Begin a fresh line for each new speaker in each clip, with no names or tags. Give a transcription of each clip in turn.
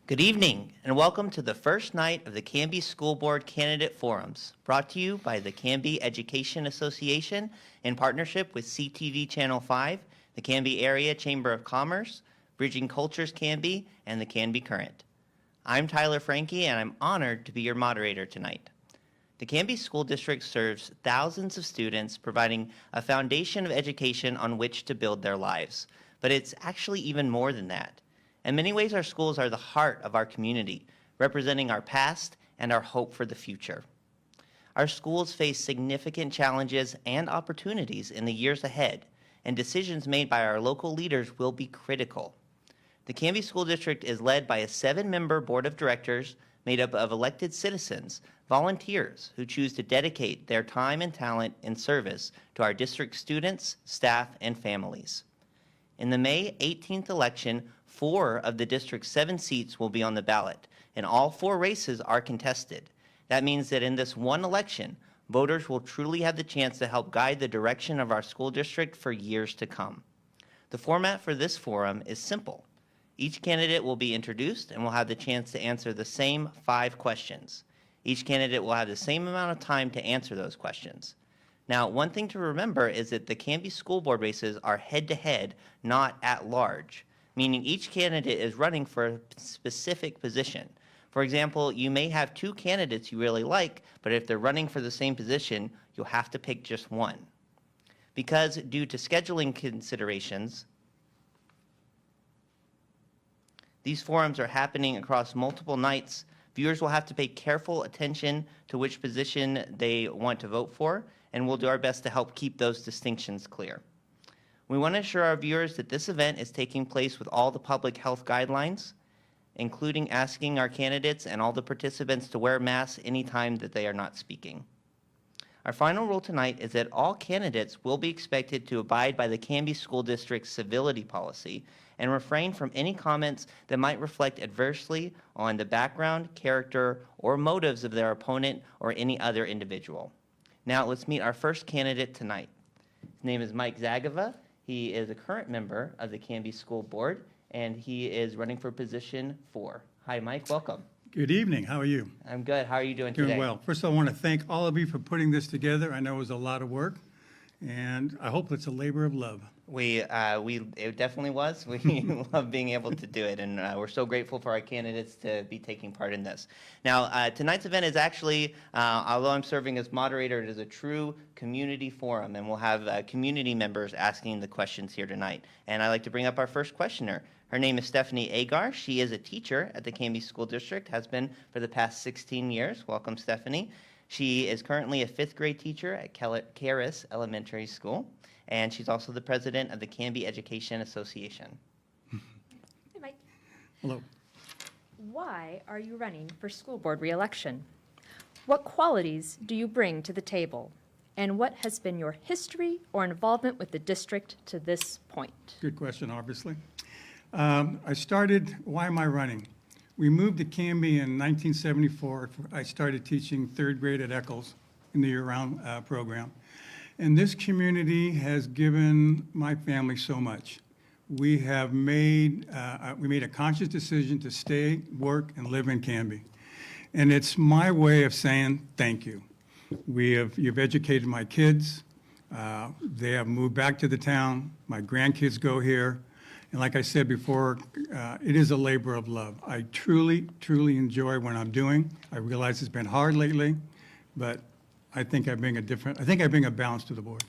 Good evening, and welcome to the first night of the Cambie School Board Candidate Forums, brought to you by the Cambie Education Association in partnership with CTV Channel 5, the Canby Area Chamber of Commerce, Bridging Cultures Cambie, and the Canby Current. I'm Tyler Franke, and I'm honored to be your moderator tonight. The Cambie School District serves thousands of students, providing a foundation of education on which to build their lives. But it's actually even more than that. In many ways, our schools are the heart of our community, representing our past and our hope for the future. Our schools face significant challenges and opportunities in the years ahead, and decisions made by our local leaders will be critical. The Canby School District is led by a 7-member board of directors made up of elected citizens, volunteers who choose to dedicate their time and talent in service to our district students, staff, and families. In the May 18th election, 4 of the district's 7 seats will be on the ballot, and all 4 races are contested. That means that in this one election, voters will truly have the chance to help guide the direction of our school district for years to come. The format for this forum is simple. Each candidate will be introduced and will have the chance to answer the same 5 questions. Each candidate will have the same amount of time to answer those questions. Now, one thing to remember is that the Canby School Board races are head-to-head, not at large, meaning each candidate is running for a specific position. For example, you may have 2 candidates you really like, but if they're running for the same position, you'll have to pick just one. Because due to scheduling considerations, these forums are happening across multiple nights. Viewers will have to pay careful attention to which position they want to vote for, and we'll do our best to help keep those distinctions clear. We want to assure our viewers that this event is taking place with all the public health guidelines, including asking our candidates and all the participants to wear masks anytime that they are not speaking. Our final rule tonight is that all candidates will be expected to abide by the Canby School District's civility policy and refrain from any comments that might reflect adversely on the background, character, or motives of their opponent or any other individual. Now let's meet our first candidate tonight. His name is Mike Zagava. He is a current member of the Canby School Board, and he is running for position 4. Hi, Mike. Welcome.
Good evening. How are you?
I'm good. How are you doing today?
Doing well. First of all, I want to thank all of you for putting this together. I know it was a lot of work, and I hope it's a labor of love.
It definitely was. We love being able to do it, and we're so grateful for our candidates to be taking part in this. Now, tonight's event is actually, although I'm serving as moderator, it is a true community forum, and we'll have community members asking the questions here tonight. And I'd like to bring up our first questioner. Her name is Stephanie Agar. She is a teacher at the Canby School District, has been for the past 16 years. Welcome, Stephanie. She is currently a 5th grade teacher at Caris Elementary School, and she's also the president of the Canby Education Association.
Hey, Mike.
Hello.
Why are you running for school board reelection? What qualities do you bring to the table? And what has been your history or involvement with the district to this point?
Good question, obviously. Why am I running? We moved to Canby in 1974. I started teaching 3rd grade at Eccles in the year-round program. And this community has given my family so much. We made a conscious decision to stay, work, and live in Canby. And it's my way of saying thank you. You've educated my kids. They have moved back to the town. My grandkids go here. And like I said before, it is a labor of love. I truly, truly enjoy what I'm doing. I realize it's been hard lately, but I think I bring a balance to the board.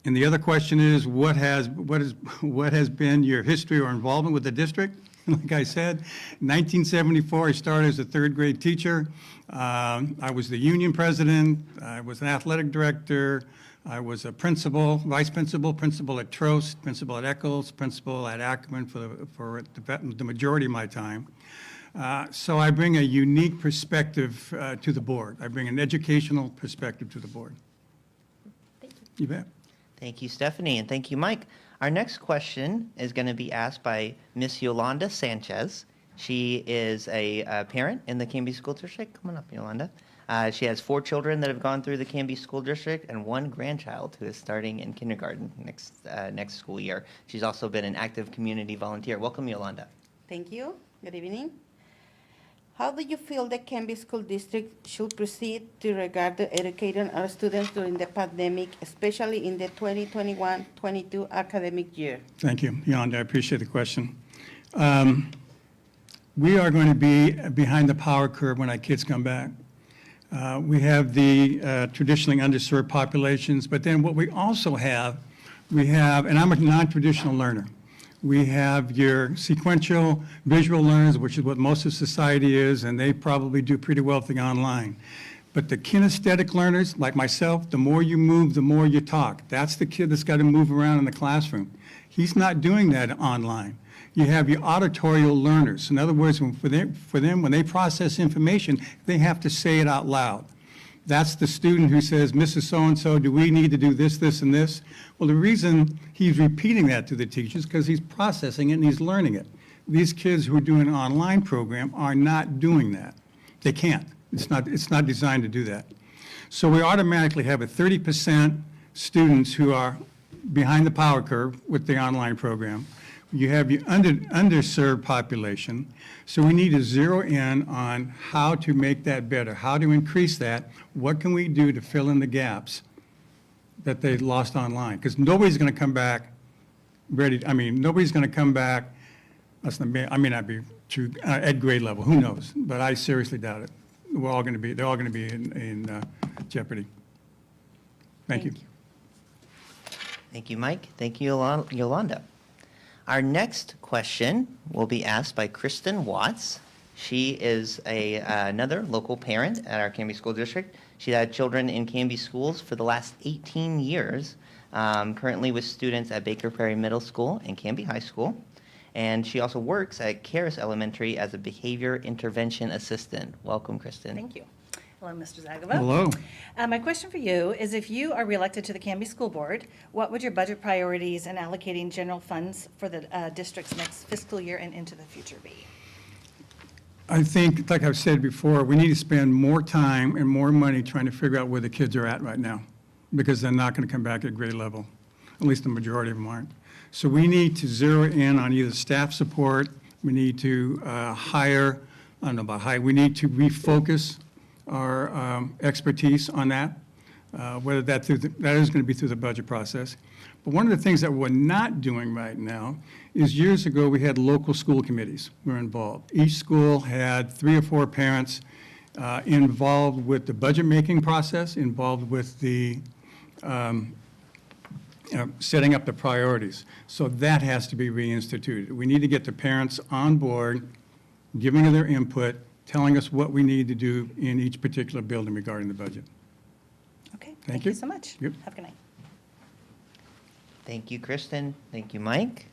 And the other question is, what has been your history or involvement with the district? Like I said, in 1974, I started as a 3rd grade teacher. I was the union president. I was an athletic director. I was a principal, vice principal, principal at Trost, principal at Eccles, principal at Ackerman for the majority of my time. So I bring a unique perspective to the board. I bring an educational perspective to the board.
Thank you.
You bet.
Thank you, Stephanie, and thank you, Mike. Our next question is going to be asked by Miss Yolanda Sanchez. She is a parent in the Canby School District. Come on up, Yolanda. She has 4 children that have gone through the Canby School District and 1 grandchild who is starting in kindergarten next school year. She's also been an active community volunteer. Welcome, Yolanda.
Thank you. Good evening. How do you feel the Canby School District should proceed to regard to educating our students during the pandemic, especially in the 2021-22 academic year?
Thank you, Yolanda. I appreciate the question. We are going to be behind the power curve when our kids come back. We have the traditionally underserved populations, but then what we also have, and I'm a non-traditional learner. We have your sequential visual learners, which is what most of society is, and they probably do pretty well with the online. But the kinesthetic learners, like myself, the more you move, the more you talk. That's the kid that's got to move around in the classroom. He's not doing that online. You have your auditorial learners. In other words, for them, when they process information, they have to say it out loud. That's the student who says, Mrs. So-and-so, do we need to do this, this, and this? Well, the reason he's repeating that to the teachers is because he's processing it and he's learning it. These kids who are doing an online program are not doing that. They can't. It's not designed to do that. So we automatically have a 30% students who are behind the power curve with the online program. You have your underserved population. So we need to zero in on how to make that better, how to increase that. What can we do to fill in the gaps that they lost online? Because nobody's going to come back ready. Nobody's going to come back. I may not be true at grade level. Who knows? But I seriously doubt it. They're all going to be in jeopardy. Thank you.
Thank you, Mike. Thank you, Yolanda. Our next question will be asked by Kristen Watts. She is another local parent at our Canby School District. She's had children in Canby schools for the last 18 years, currently with students at Baker Prairie Middle School and Canby High School. And she also works at Karis Elementary as a behavior intervention assistant. Welcome, Kristen.
Thank you. Hello, Mr. Zagova.
Hello.
My question for you is, if you are reelected to the Canby School Board, what would your budget priorities in allocating general funds for the district's next fiscal year and into the future be?
I think, like I've said before, we need to spend more time and more money trying to figure out where the kids are at right now, because they're not going to come back at grade level. At least the majority of them aren't. So we need to zero in on either staff support, we need to hire, I don't know about hire, we need to refocus our expertise on that, whether that is going to be through the budget process. But one of the things that we're not doing right now is, years ago, we had local school committees were involved. Each school had 3 or 4 parents involved with the budget-making process, involved with the setting up the priorities. So that has to be reinstituted. We need to get the parents on board, giving their input, telling us what we need to do in each particular building regarding the budget.
Okay,
Thank
thank
you.
you so much.
Yep.
Have a good night.
Thank you, Kristen. Thank you, Mike.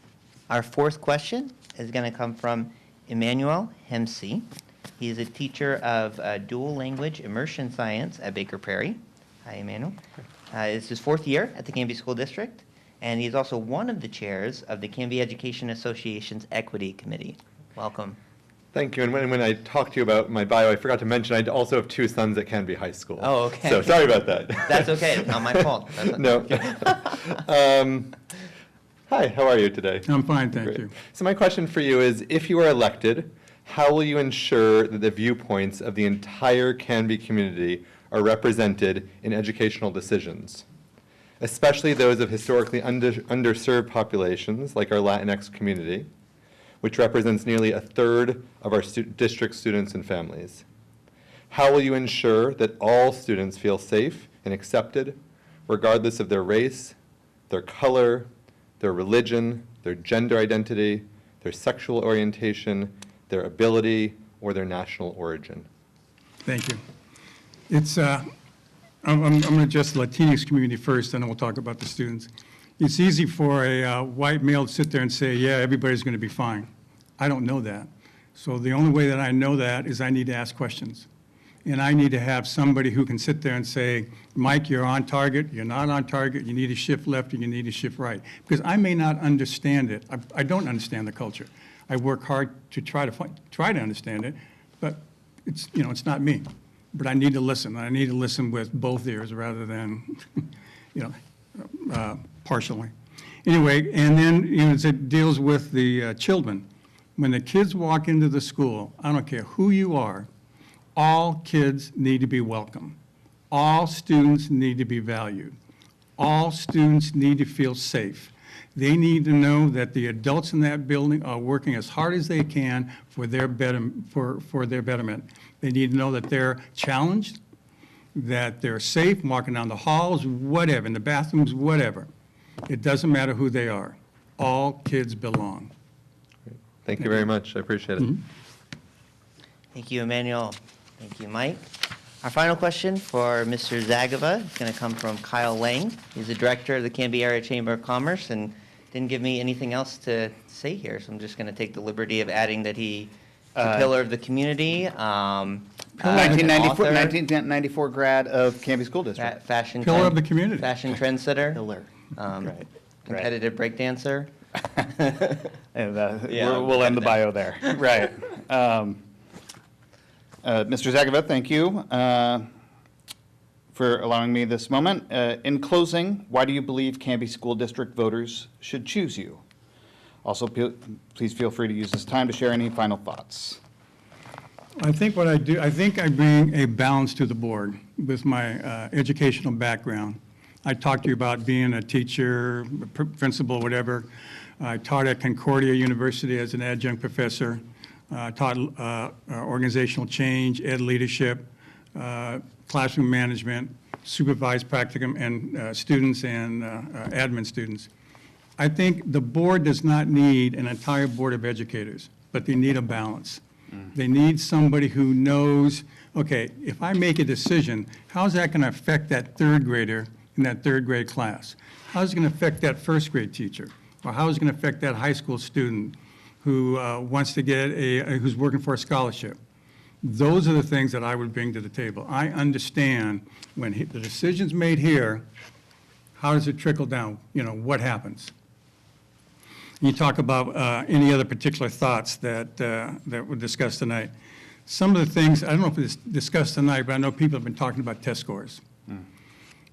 Our fourth question is going to come from Emmanuel Hemsey. He is a teacher of dual language immersion science at Baker Prairie. Hi, Emmanuel. It's his 4th year at the Canby School District, and he's also one of the chairs of the Canby Education Association's Equity Committee. Welcome.
Thank you. And when I talked to you about my bio, I forgot to mention I also have 2 sons at Canby High School.
Oh, okay.
So sorry about that.
That's okay. It's not my fault.
No. Hi, how are you today?
I'm fine, thank
Great.
you.
So my question for you is, if you are elected, how will you ensure that the viewpoints of the entire Canby community are represented in educational decisions, especially those of historically underserved populations like our Latinx community, which represents nearly 1/3 of our district students and families? How will you ensure that all students feel safe and accepted, regardless of their race, their color, their religion, their gender identity, their sexual orientation, their ability, or their national origin?
Thank you. It's, I'm going to address the Latinx community first, and then we'll talk about the students. It's easy for a white male to sit there and say, yeah, everybody's going to be fine. I don't know that. So the only way that I know that is I need to ask questions. And I need to have somebody who can sit there and say, Mike, you're on target, you're not on target, you need to shift left, or you need to shift right. Because I may not understand it. I don't understand the culture. I work hard to try to understand it, but it's, it's not me. But I need to listen. I need to listen with both ears rather than, partially. Anyway, and then, as it deals with the children, When the kids walk into the school, I don't care who you are, all kids need to be welcome. All students need to be valued. All students need to feel safe. They need to know that the adults in that building are working as hard as they can for their betterment. They need to know that they're challenged, that they're safe, walking down the halls, whatever, in the bathrooms, whatever. It doesn't matter who they are. All kids belong.
Thank you very much. I appreciate it.
Thank you, Emmanuel. Thank you, Mike. Our final question for Mr. Zagava is going to come from Kyle Lang. He's the director of the Canby Area Chamber of Commerce and didn't give me anything else to say here, so I'm just going to take the liberty of adding that he's a pillar of the community.
1994,
author,
1994 grad of Canby School District.
fashion
Pillar of
trend-
the community.
Fashion trendsetter.
Pillar. Right.
Competitive breakdancer.
And
Yeah,
we'll end the
that.
bio there. Right. Mr. Zagava, thank you for allowing me this moment. In closing, why do you believe Canby School District voters should choose you? Also, please feel free to use this time to share any final thoughts.
I think what I do, I think I bring a balance to the board with my educational background. I talked to you about being a teacher, principal, whatever. I taught at Concordia University as an adjunct professor. Taught organizational change, ed leadership, classroom management, supervised practicum and students and admin students. I think the board does not need an entire board of educators, but they need a balance. They need somebody who knows, okay, if I make a decision, how's that going to affect that third grader in that third grade class? How's it going to affect that first grade teacher? Or how is it going to affect that high school student who wants to get who's working for a scholarship? Those are the things that I would bring to the table. I understand when the decision's made here, how does it trickle down? You know, what happens? You talk about any other particular thoughts that were discussed tonight. Some of the things, I don't know if it's discussed tonight, but I know people have been talking about test scores.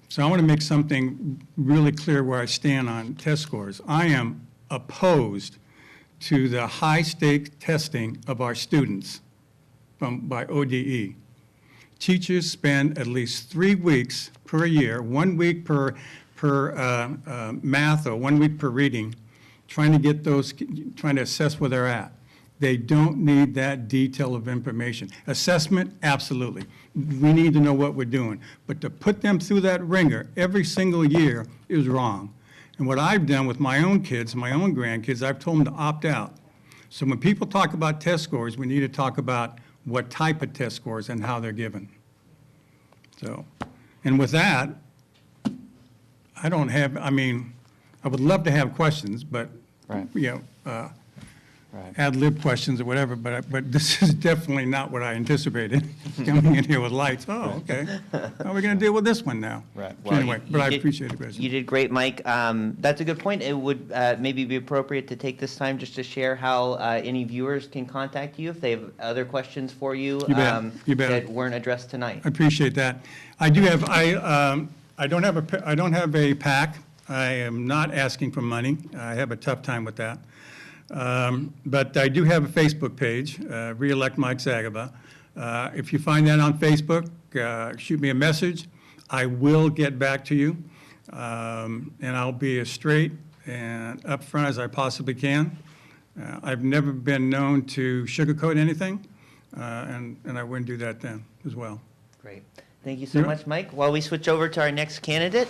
So I want to make something really clear where I stand on test scores. I am opposed to the high-stake testing of our students by ODE. Teachers spend at least 3 weeks per year, 1 week per math or 1 week per reading, trying to assess where they're at. They don't need that detail of information. Assessment, absolutely. We need to know what we're doing. But to put them through that ringer every single year is wrong. And what I've done with my own kids, my own grandkids, I've told them to opt out. So when people talk about test scores, we need to talk about what type of test scores and how they're given. So, and with that, I don't have, I mean, I would love to have questions, but,
Right.
you know,
Right.
ad lib questions or whatever, but this is definitely not what I anticipated, coming in here with lights. Oh, okay. How are we going to deal with this one now?
Right.
So anyway, but I
did-
appreciate it, President.
You did great, Mike. That's a good point. It would maybe be appropriate to take this time just to share how any viewers can contact you if they have other questions for you,
You bet. You bet.
that weren't addressed tonight.
I appreciate that. I do have, I don't have a PAC. I am not asking for money. I have a tough time with that. But I do have a Facebook page, Re-elect Mike Zagaba. If you find that on Facebook, shoot me a message. I will get back to you. And I'll be as straight and upfront as I possibly can. I've never been known to sugarcoat anything, and I wouldn't do that then as well.
Great. Thank you so
Yeah.
much, Mike. While we switch over to our next candidate,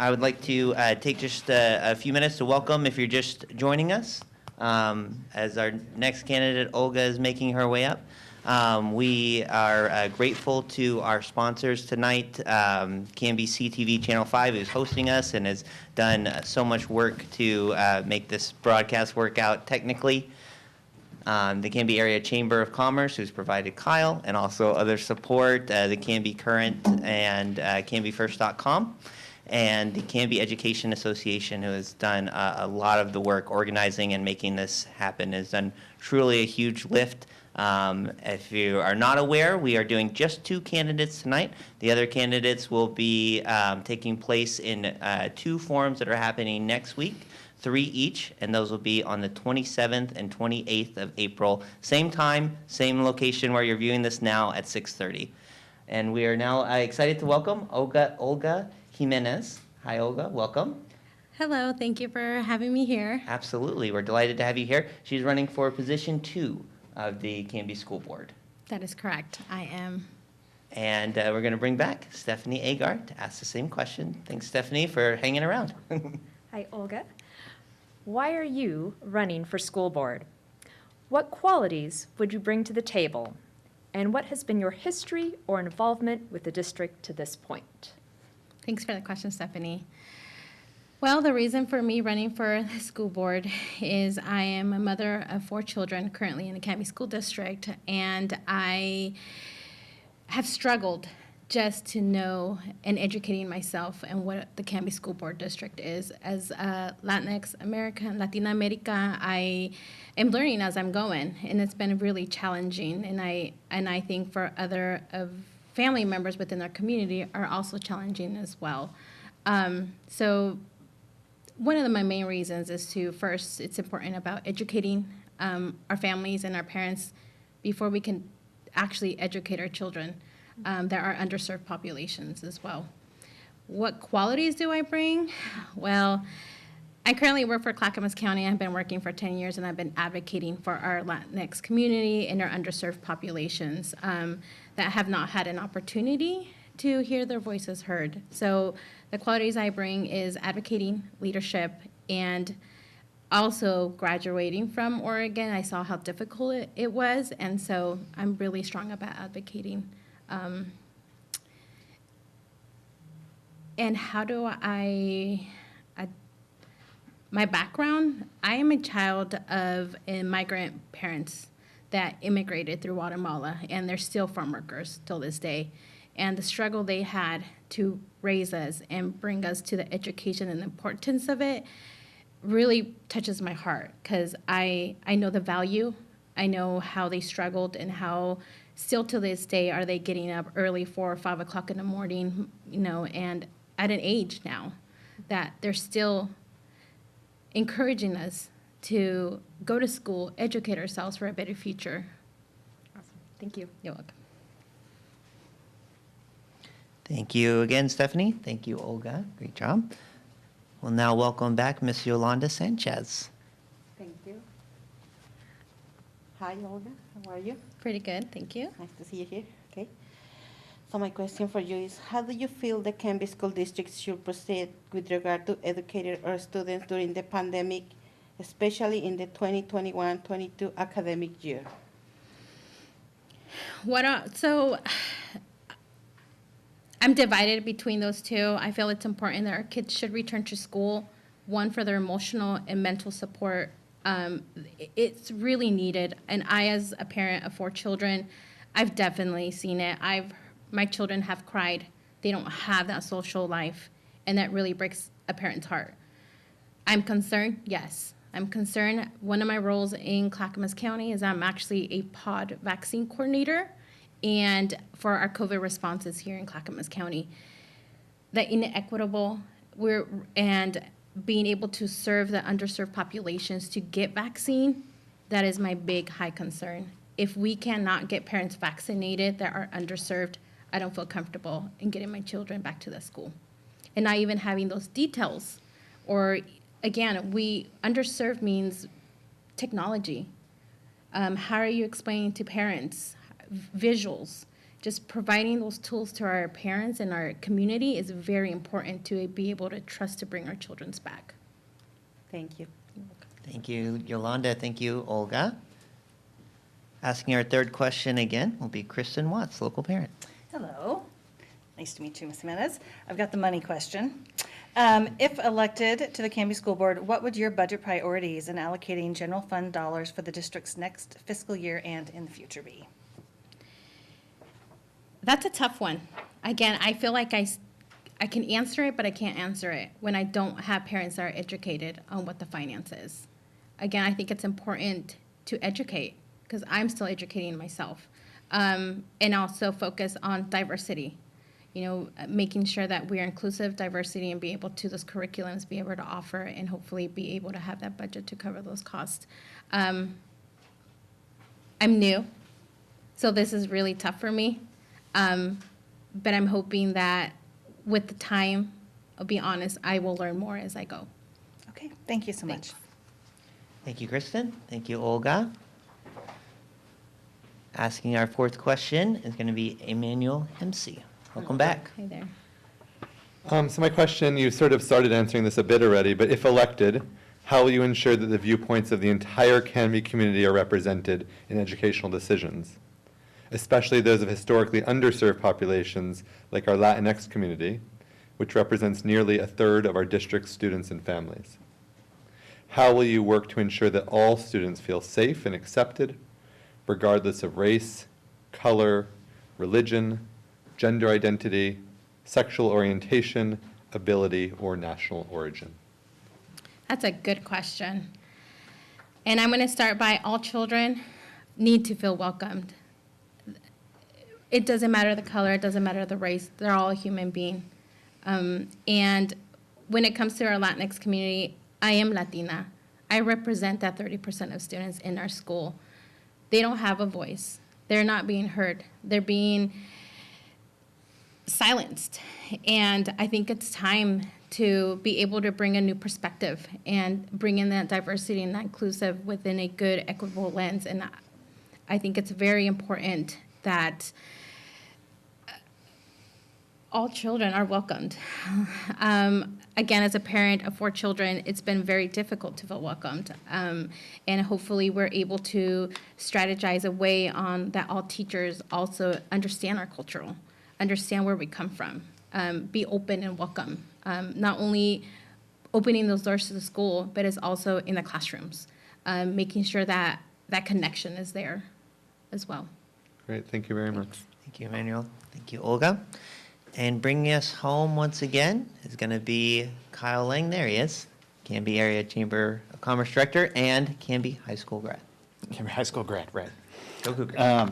I would like to take just a few minutes to welcome, if you're just joining us, as our next candidate, Olga, is making her way up. We are grateful to our sponsors tonight, Cambie CTV Channel 5, who's hosting us and has done so much work to make this broadcast work out technically. The Canby Area Chamber of Commerce, who's provided Kyle, and also other support, the Canby Current and CambieFirst.com, and the Canby Education Association, who has done a lot of the work organizing and making this happen, has done truly a huge lift. If you are not aware, we are doing just 2 candidates tonight. The other candidates will be taking place in 2 forums that are happening next week. 3 each, and those will be on the 27th and 28th of April. Same time, same location where you're viewing this now at 6:30. And we are now excited to welcome Olga Jimenez. Hi, Olga. Welcome.
Hello, thank you for having me here.
Absolutely. We're delighted to have you here. She's running for position 2 of the Canby School Board.
That is correct, I am.
And we're going to bring back Stephanie Agar to ask the same question. Thanks, Stephanie, for hanging around.
Hi, Olga. Why are you running for school board? What qualities would you bring to the table? And what has been your history or involvement with the district to this point?
Thanks for the question, Stephanie. Well, the reason for me running for the school board is I am a mother of 4 children currently in the Canby School District, and I have struggled just to know and educating myself and what the Canby School Board District is. As a Latinx American, Latina America, I am learning as I'm going, and it's been really challenging. And I think for other of family members within our community are also challenging as well. So one of my main reasons is to, first, it's important about educating our families and our parents before we can actually educate our children. There are underserved populations as well. What qualities do I bring? Well, I currently work for Clackamas County. I've been working for 10 years, and I've been advocating for our Latinx community and our underserved populations that have not had an opportunity to hear their voices heard. So the qualities I bring is advocating, leadership, and also graduating from Oregon. I saw how difficult it was, and so I'm really strong about advocating. And how do my background, I am a child of immigrant parents that immigrated through Guatemala, and they're still farm workers till this day. And the struggle they had to raise us and bring us to the education and the importance of it really touches my heart, because I know the value. I know how they struggled and how still to this day are they getting up early 4 or 5 o'clock in the morning, and at an age now that they're still encouraging us to go to school, educate ourselves for a better future.
Awesome. Thank you.
You're welcome.
Thank you again, Stephanie. Thank you, Olga. Great job. We'll now welcome back Miss Yolanda Sanchez.
Thank you. Hi, Olga. How are you?
Pretty good, thank you.
Nice to see you here. Okay. So my question for you is, how do you feel the Canby School District should proceed with regard to educating our students during the pandemic, especially in the 2021-22 academic year?
So I'm divided between those two. I feel it's important that our kids should return to school, one, for their emotional and mental support. It's really needed. And I, as a parent of 4 children, I've definitely seen it. My children have cried. They don't have that social life, and that really breaks a parent's heart. I'm concerned, yes. I'm concerned. One of my roles in Clackamas County is I'm actually a pod vaccine coordinator, and for our COVID responses here in Clackamas County. The inequitable, and being able to serve the underserved populations to get vaccine, that is my big high concern. If we cannot get parents vaccinated that are underserved, I don't feel comfortable in getting my children back to the school. And not even having those details. Or again, underserved means technology. How are you explaining to parents? Visuals. Just providing those tools to our parents and our community is very important to be able to trust to bring our children back.
Thank you.
Thank you, Yolanda. Thank you, Olga. Asking our third question again will be Kristen Watts, local parent.
Hello. Nice to meet you, Ms. Jimenez. I've got the money question. If elected to the Canby School Board, what would your budget priorities in allocating general fund dollars for the district's next fiscal year and in the future be?
That's a tough one. Again, I feel like I can answer it, but I can't answer it when I don't have parents that are educated on what the finance is. Again, I think it's important to educate, because I'm still educating myself, and also focus on diversity. making sure that we are inclusive, diversity, and be able to those curriculums be able to offer and hopefully be able to have that budget to cover those costs. I'm new, so this is really tough for me. But I'm hoping that with the time, I'll be honest, I will learn more as I go.
Okay, thank you so much.
Thank you, Kristen. Thank you, Olga. Asking our fourth question is going to be Emmanuel Hempsey. Welcome back.
Hi there.
So my question, you sort of started answering this a bit already, but if elected, how will you ensure that the viewpoints of the entire Canby community are represented in educational decisions, especially those of historically underserved populations like our Latinx community, which represents nearly a third of our district's students and families? How will you work to ensure that all students feel safe and accepted, regardless of race, color, religion, gender identity, sexual orientation, ability, or national origin?
That's a good question. And I'm going to start by all children need to feel welcomed. It doesn't matter the color, it doesn't matter the race, they're all a human being. And when it comes to our Latinx community, I am Latina. I represent that 30% of students in our school. They don't have a voice. They're not being heard. They're being silenced. And I think it's time to be able to bring a new perspective and bring in that diversity and that inclusive within a good, equitable lens. And I think it's very important that all children are welcomed. Again, as a parent of 4 children, it's been very difficult to feel welcomed. And hopefully we're able to strategize a way on that all teachers also understand our cultural, understand where we come from, be open and welcome. Not only opening those doors to the school, but it's also in the classrooms, making sure that that connection is there as well.
Great, thank you very much.
Thank you, Emmanuel. Thank you, Olga. And bringing us home once again is going to be Kyle Lang. There he is, Canby Area Chamber of Commerce Director and Canby High School grad.
Canby High School grad, right.
Go Cougars.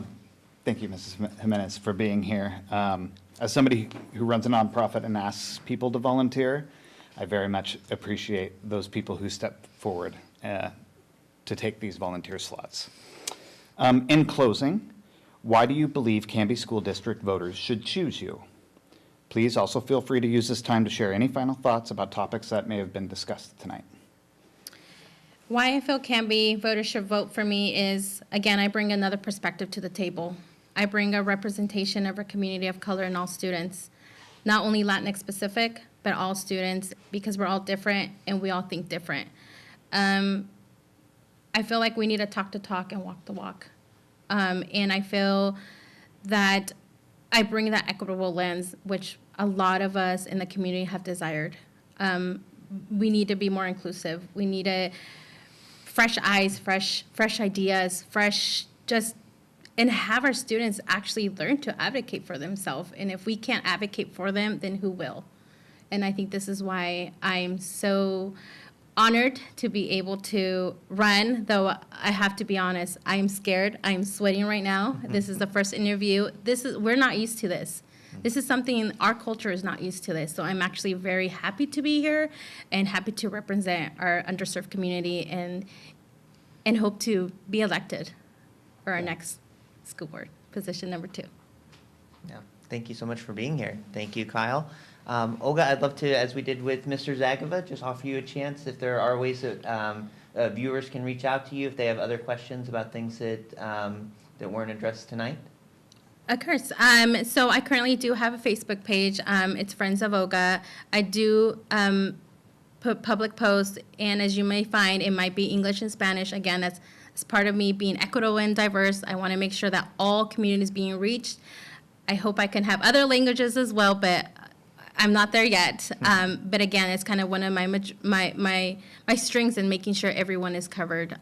Thank you, Mrs. Jimenez, for being here. As somebody who runs a nonprofit and asks people to volunteer, I very much appreciate those people who step forward to take these volunteer slots. In closing, why do you believe Canby School District voters should choose you? Please also feel free to use this time to share any final thoughts about topics that may have been discussed tonight.
Why I feel Canby voters should vote for me is, again, I bring another perspective to the table. I bring a representation of a community of color in all students, not only Latinx specific, but all students, because we're all different and we all think different. I feel like we need to talk the talk and walk the walk. And I feel that I bring that equitable lens, which a lot of us in the community have desired. We need to be more inclusive. We need fresh eyes, fresh ideas, and have our students actually learn to advocate for themselves. And if we can't advocate for them, then who will? And I think this is why I'm so honored to be able to run, though I have to be honest, I'm scared. I'm sweating right now. This is the first interview. We're not used to this. This is something, our culture is not used to this. So I'm actually very happy to be here and happy to represent our underserved community and hope to be elected for our next school board, position number 2.
Yeah. Thank you so much for being here. Thank you, Kyle. Olga, I'd love to, as we did with Mr. Zagova, just offer you a chance if there are ways that viewers can reach out to you if they have other questions about things that that weren't addressed tonight.
Of course. So I currently do have a Facebook page. It's Friends of Olga. I do put public posts, and as you may find, it might be English and Spanish. Again, that's part of me being equitable and diverse. I want to make sure that all communities being reached. I hope I can have other languages as well, but I'm not there yet. But again, it's kind of one of my strengths in making sure everyone is covered.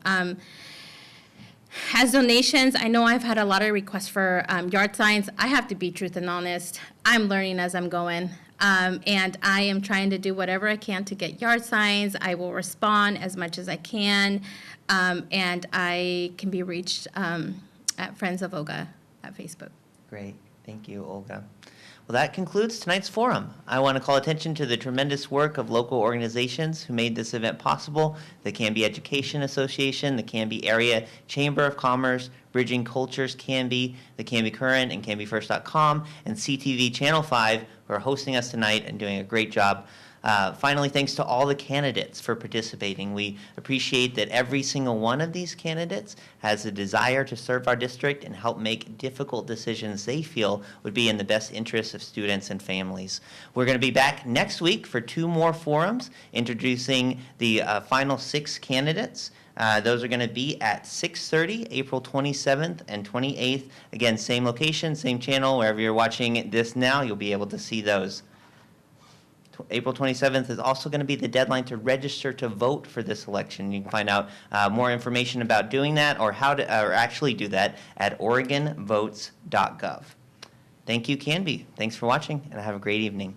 As donations, I know I've had a lot of requests for yard signs. I have to be truth and honest. I'm learning as I'm going. And I am trying to do whatever I can to get yard signs. I will respond as much as I can. And I can be reached at Friends of Olga at Facebook.
Great. Thank you, Olga. Well, that concludes tonight's forum. I want to call attention to the tremendous work of local organizations who made this event possible: the Cambie Education Association, the Cambie Area Chamber of Commerce, Bridging Cultures Cambie, the Cambie Current, and CambieFirst.com, and CTV Channel 5, who are hosting us tonight and doing a great job. Finally, thanks to all the candidates for participating. We appreciate that every single one of these candidates has a desire to serve our district and help make difficult decisions they feel would be in the best interests of students and families. We're going to be back next week for 2 more forums, introducing the final 6 candidates. Those are going to be at 6:30, April 27th and 28th. Again, same location, same channel. Wherever you're watching this now, you'll be able to see those. April 27th is also going to be the deadline to register to vote for this election. You can find out more information about doing that or how to or actually do that at OregonVotes.gov. Thank you, Canby. Thanks for watching, and have a great evening.